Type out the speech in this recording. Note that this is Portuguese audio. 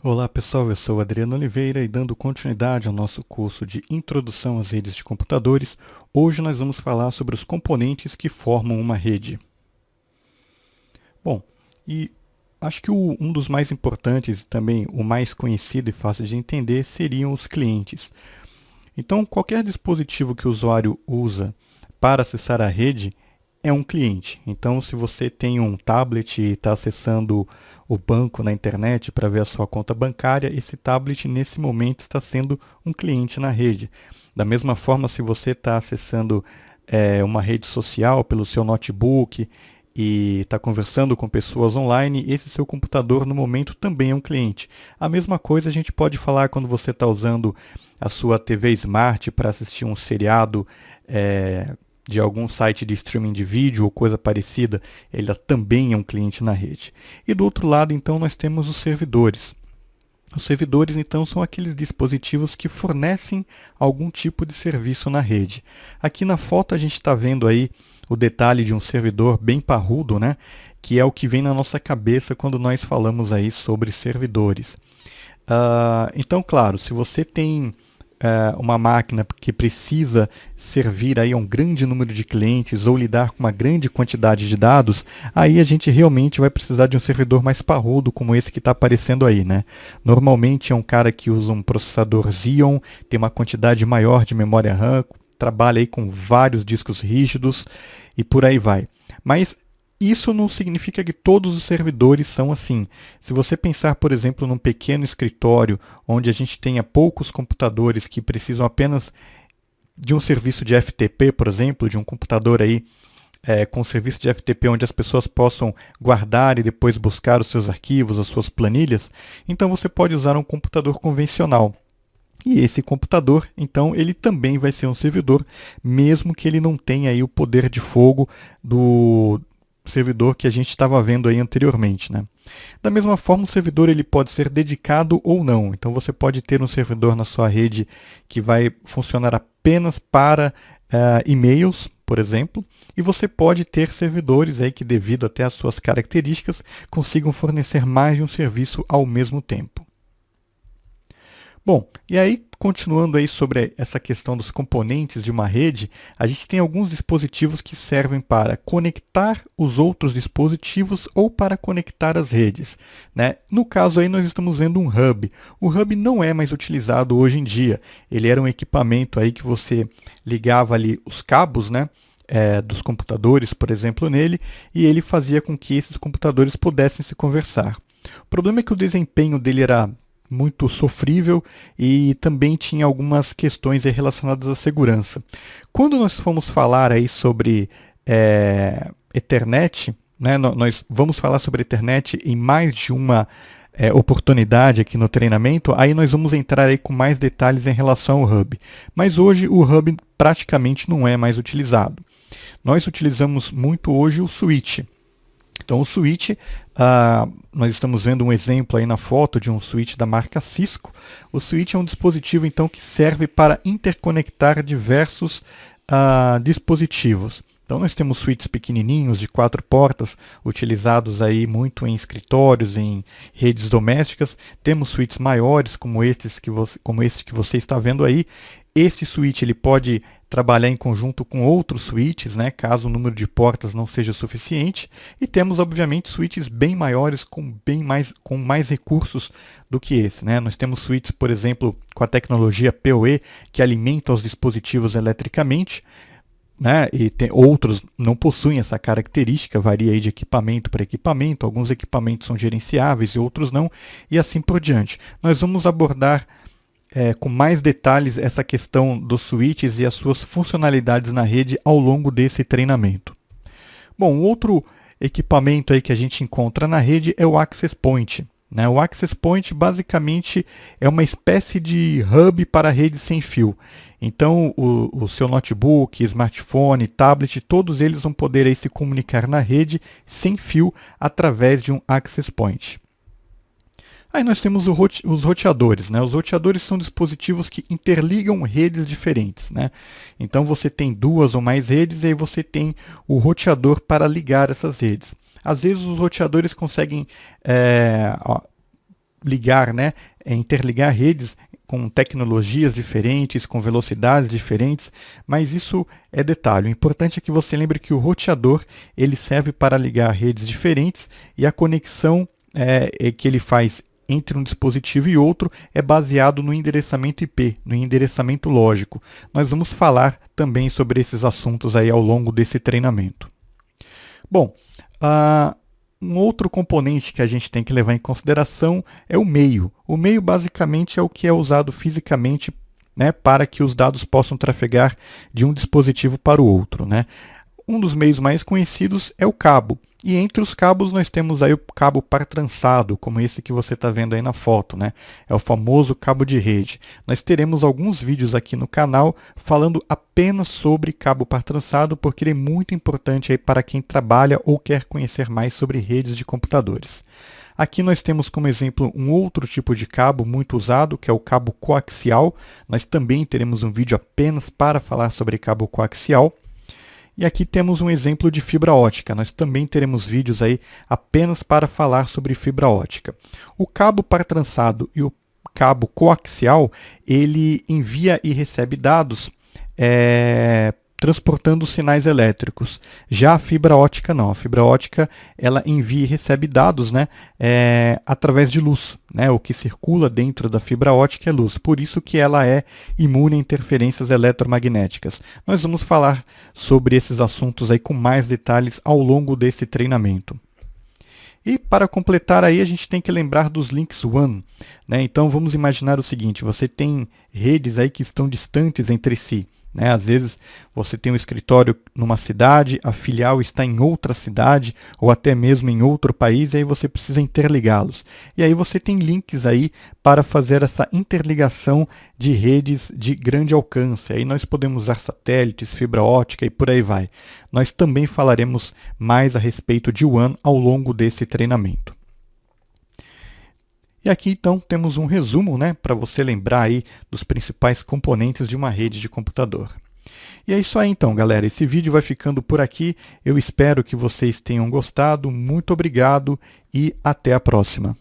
Olá pessoal, eu sou Adriano Oliveira e dando continuidade ao nosso curso de Introdução às Redes de Computadores, hoje nós vamos falar sobre os componentes que formam uma rede. Bom, e acho que um dos mais importantes e também o mais conhecido e fácil de entender seriam os clientes. Então, qualquer dispositivo que o usuário usa para acessar a rede é um cliente. Então, se você tem um tablet e está acessando o banco na internet para ver a sua conta bancária, esse tablet nesse momento está sendo um cliente na rede. Da mesma forma, se você está acessando uma rede social pelo seu notebook e está conversando com pessoas online, esse seu computador no momento também é um cliente. A mesma coisa a gente pode falar quando você está usando a sua TV Smart para assistir um seriado de algum site de streaming de vídeo ou coisa parecida, ele também é um cliente na rede. E do outro lado, então, nós temos os servidores. Os servidores, então, são aqueles dispositivos que fornecem algum tipo de serviço na rede. Aqui na foto a gente está vendo aí o detalhe de um servidor bem parrudo, né? Que é o que vem na nossa cabeça quando nós falamos aí sobre servidores. Então, claro, se você tem uma máquina que precisa servir aí a um grande número de clientes ou lidar com uma grande quantidade de dados, aí a gente realmente vai precisar de um servidor mais parrudo como esse que está aparecendo aí, né? Normalmente é um cara que usa um processador Xeon, tem uma quantidade maior de memória RAM, trabalha aí com vários discos rígidos e por aí vai. Mas isso não significa que todos os servidores são assim. Se você pensar, por exemplo, num pequeno escritório onde a gente tenha poucos computadores que precisam apenas de um serviço de FTP, por exemplo, de um computador aí com serviço de FTP onde as pessoas possam guardar e depois buscar os seus arquivos, as suas planilhas, então você pode usar um computador convencional. E esse computador, então, ele também vai ser um servidor, mesmo que ele não tenha aí o poder de fogo do servidor que a gente estava vendo aí anteriormente, né? Da mesma forma, o servidor ele pode ser dedicado ou não. Então, você pode ter um servidor na sua rede que vai funcionar apenas para e-mails, por exemplo, e você pode ter servidores aí que, devido até às suas características, consigam fornecer mais de um serviço ao mesmo tempo. Bom, e aí, continuando aí sobre essa questão dos componentes de uma rede, a gente tem alguns dispositivos que servem para conectar os outros dispositivos ou para conectar as redes, né? No caso aí nós estamos vendo um hub. O hub não é mais utilizado hoje em dia. Ele era um equipamento aí que você ligava ali os cabos, né? Dos computadores, por exemplo, nele, e ele fazia com que esses computadores pudessem se conversar. O problema é que o desempenho dele era muito sofrível e também tinha algumas questões relacionadas à segurança. Quando nós fomos falar aí sobre Ethernet, né, nós vamos falar sobre Ethernet em mais de uma oportunidade aqui no treinamento, aí nós vamos entrar aí com mais detalhes em relação ao hub. Mas hoje o hub praticamente não é mais utilizado. Nós utilizamos muito hoje o switch. Então o switch, nós estamos vendo um exemplo aí na foto de um switch da marca Cisco. O switch é um dispositivo então que serve para interconectar diversos dispositivos. Então nós temos switches pequenininhos de 4 portas, utilizados aí muito em escritórios, em redes domésticas. Temos switches maiores como esse que você está vendo aí. Esse switch ele pode trabalhar em conjunto com outros switches, né, caso o número de portas não seja suficiente. E temos, obviamente, switches bem maiores com mais recursos do que esse, né? Nós temos switches, por exemplo, com a tecnologia PoE, que alimentam os dispositivos eletricamente, né? E outros não possuem essa característica, varia aí de equipamento para equipamento. Alguns equipamentos são gerenciáveis e outros não, e assim por diante. Nós vamos abordar com mais detalhes essa questão dos switches e as suas funcionalidades na rede ao longo desse treinamento. Bom, outro equipamento aí que a gente encontra na rede é o Access Point, né? O Access Point basicamente é uma espécie de hub para a rede sem fio. Então o seu notebook, smartphone, tablet, todos eles vão poder aí se comunicar na rede sem fio através de um Access Point. Aí nós temos os roteadores, né? Os roteadores são dispositivos que interligam redes diferentes, né? Então você tem duas ou mais redes e aí você tem o roteador para ligar essas redes. Às vezes os roteadores conseguem ligar, né, interligar redes com tecnologias diferentes, com velocidades diferentes, mas isso é detalhe. O importante é que você lembre que o roteador ele serve para ligar redes diferentes e a conexão que ele faz entre um dispositivo e outro é baseado no endereçamento IP, no endereçamento lógico. Nós vamos falar também sobre esses assuntos aí ao longo desse treinamento. Bom, um outro componente que a gente tem que levar em consideração é o meio. O meio basicamente é o que é usado fisicamente, né, para que os dados possam trafegar de um dispositivo para o outro, né? Um dos meios mais conhecidos é o cabo. E entre os cabos nós temos aí o cabo par trançado, como esse que você está vendo aí na foto, né? É o famoso cabo de rede. Nós teremos alguns vídeos aqui no canal falando apenas sobre cabo par trançado, porque ele é muito importante aí para quem trabalha ou quer conhecer mais sobre redes de computadores. Aqui nós temos como exemplo um outro tipo de cabo muito usado, que é o cabo coaxial. Nós também teremos um vídeo apenas para falar sobre cabo coaxial. E aqui temos um exemplo de fibra ótica. Nós também teremos vídeos aí apenas para falar sobre fibra ótica. O cabo par trançado e o cabo coaxial, ele envia e recebe dados transportando sinais elétricos. Já a fibra ótica não. A fibra ótica ela envia e recebe dados, né, através de luz. Né? O que circula dentro da fibra ótica é luz. Por isso que ela é imune a interferências eletromagnéticas. Nós vamos falar sobre esses assuntos aí com mais detalhes ao longo desse treinamento. E para completar aí a gente tem que lembrar dos links WAN, né? Então vamos imaginar o seguinte, você tem redes aí que estão distantes entre si. Né? Às vezes você tem um escritório numa cidade, a filial está em outra cidade ou até mesmo em outro país e aí você precisa interligá-los. E aí você tem links aí para fazer essa interligação de redes de grande alcance. Aí nós podemos usar satélites, fibra ótica e por aí vai. Nós também falaremos mais a respeito de WAN ao longo desse treinamento. E aqui então temos um resumo, né, para você lembrar aí dos principais componentes de uma rede de computador. E é isso aí então, galera. Esse vídeo vai ficando por aqui. Eu espero que vocês tenham gostado. Muito obrigado e até a próxima.